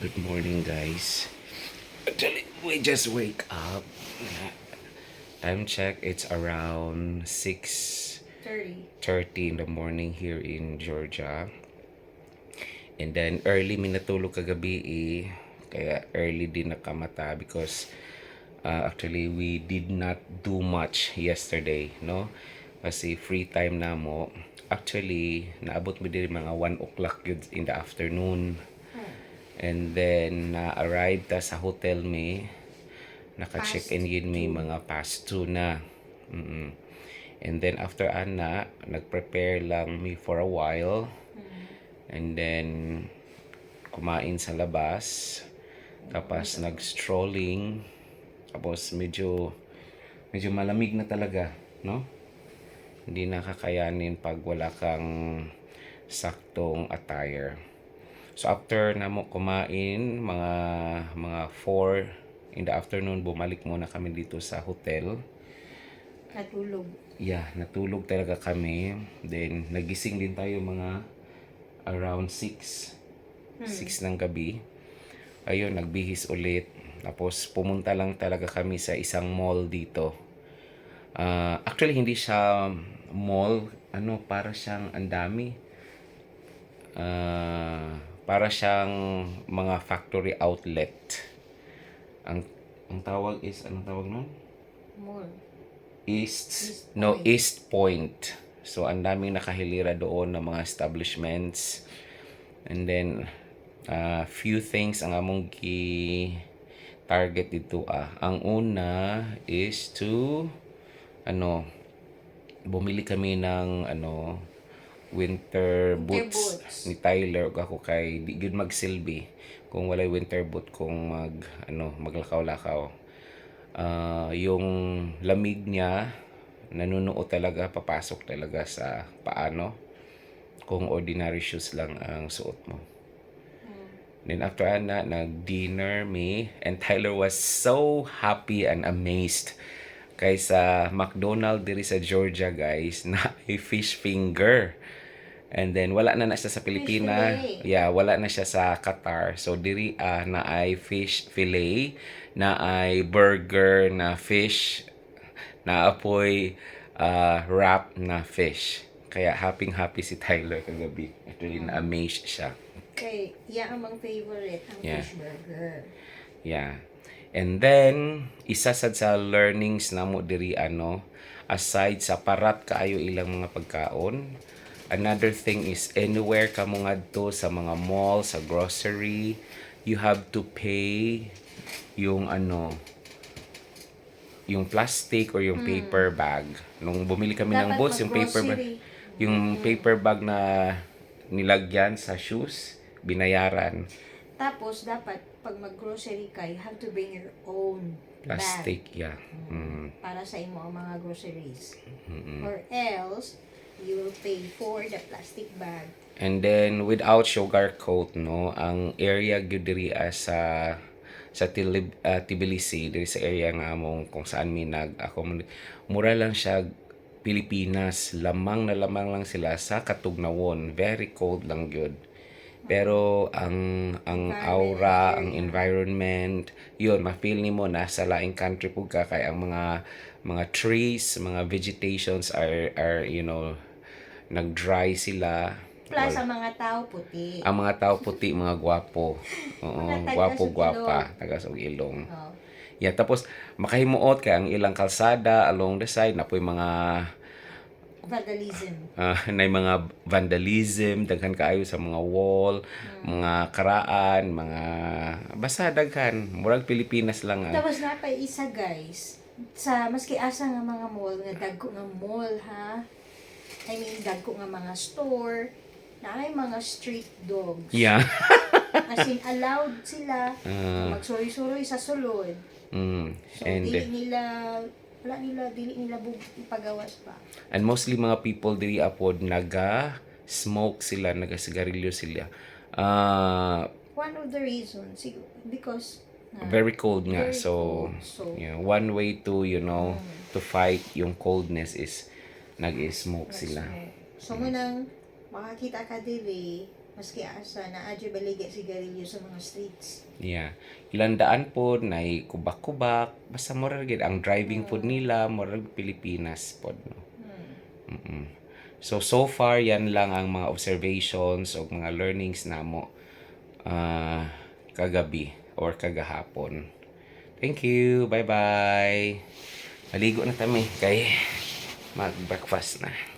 Good morning, guys. Actually, we just wake up. Time check, it's around 6:30 in the morning here in Georgia. And then early mi natulog kagabi kaya early din nakamata because actually we did not do much yesterday, no? Kasi free time na mo. Actually, naabot mi din mga 1 o'clock yun in the afternoon. And then na-arrive ta sa hotel mi. Naka-check-in yun mi mga past 2 na. And then after ana, nag-prepare lang mi for a while. And then kumain sa labas. Tapos nag-strolling. Tapos medyo malamig na talaga, no? Hindi nakakayanin pag wala kang saktong attire. So after na mo kumain, mga 4 in the afternoon, bumalik muna kami dito sa hotel. Natulog. Yeah, natulog talaga kami. Then nagising din tayo mga around 6 ng gabi. Ayun, nagbihis ulit. Tapos pumunta lang talaga kami sa isang mall dito. Actually hindi siya mall, para siyang andami. Para siyang mga factory outlet. Ang tawag is, anong tawag nun? Mall. East Point. So ang daming nakahilira doon ng mga establishments. And then few things ang among target dito Ang una is to bumili kami ng winter boots ni Tyler ug ako kay di gyud magsilbi kung walay winter boot kung maglakaw-lakaw. Yung lamig niya nanunuot talaga, papasok talaga sa paano kung ordinary shoes lang ang suot mo. Then after nag-dinner me, and Tyler was so happy and amazed kaysa McDonald's diri sa Georgia, guys, na ay fish finger. And then wala na siya sa Pilipinas. Yeah, wala na siya sa Qatar. So diri na ay fish fillet, na ay burger na fish, na apoy wrap na fish. Kaya happy si Tyler kagabi. Actually na-amaze siya. Okay, ang mga favorite ang fish burger. Yeah. And then isa sad sa learnings namo diri aside sa parat kaayo ilang mga pagkaon, another thing is anywhere ka mo ngadto sa mga mall, sa grocery, you have to pay yung yung plastic or yung paper bag. Nung bumili kami ng boots, yung paper bag na nilagyan sa shoes, binayaran. Tapos dapat pag mag-grocery ka, you have to bring your own plastic bag. Para sa imo ang mga groceries. Or else you will pay for the plastic bag. And then without sugarcoat, ang area gyud diri sa Tbilisi, diri sa area nga among kung saan mi mura lang siya Pilipinas, lamang lang sila sa Katugnawon, very cold lang gyud. Pero ang aura, ang environment, yun, ma-feel nimo nasa laing country pug ka kay ang mga trees, mga vegetations are nag-dry sila. Plus ang mga tao puti. Ang mga tao puti, mga gwapo. Oo, gwapo-gwapa, taga sa ilong. Oh. Yeah, tapos makahimuot kay ang ilang kalsada along the side na mga vandalism. Na mga vandalism, daghan kaayo sa mga wall, mga karaan, mga basta daghan, murag Pilipinas lang Tapos napay isa, guys, sa maski asa nga mga mall, nga dagko nga mall, ha? I mean, dagko nga mga store, na ay mga street dogs. Yeah. As in, allowed sila magsuroy-suroy sa sulod. So, And dili nila ipagawas pa. And mostly mga people diri apod naga-smoke sila, naga-sigarilyo sila. One of the reasons, because very cold nga. Very So, cold. yeah, one way to, to fight yung coldness is nag-smoke sila. So, munang makakita ka dili, Maski asa na adyo baligya sigarilyo sa mga streets. Yeah. Ilang daan po na kubak-kubak. Basta moral gid ang driving pod nila moral Pilipinas pod no. Mm-mm. So far yan lang ang mga observations o mga learnings namo kagabi or kagahapon. Thank you. Bye-bye. Maligo na kami kay mag-breakfast na.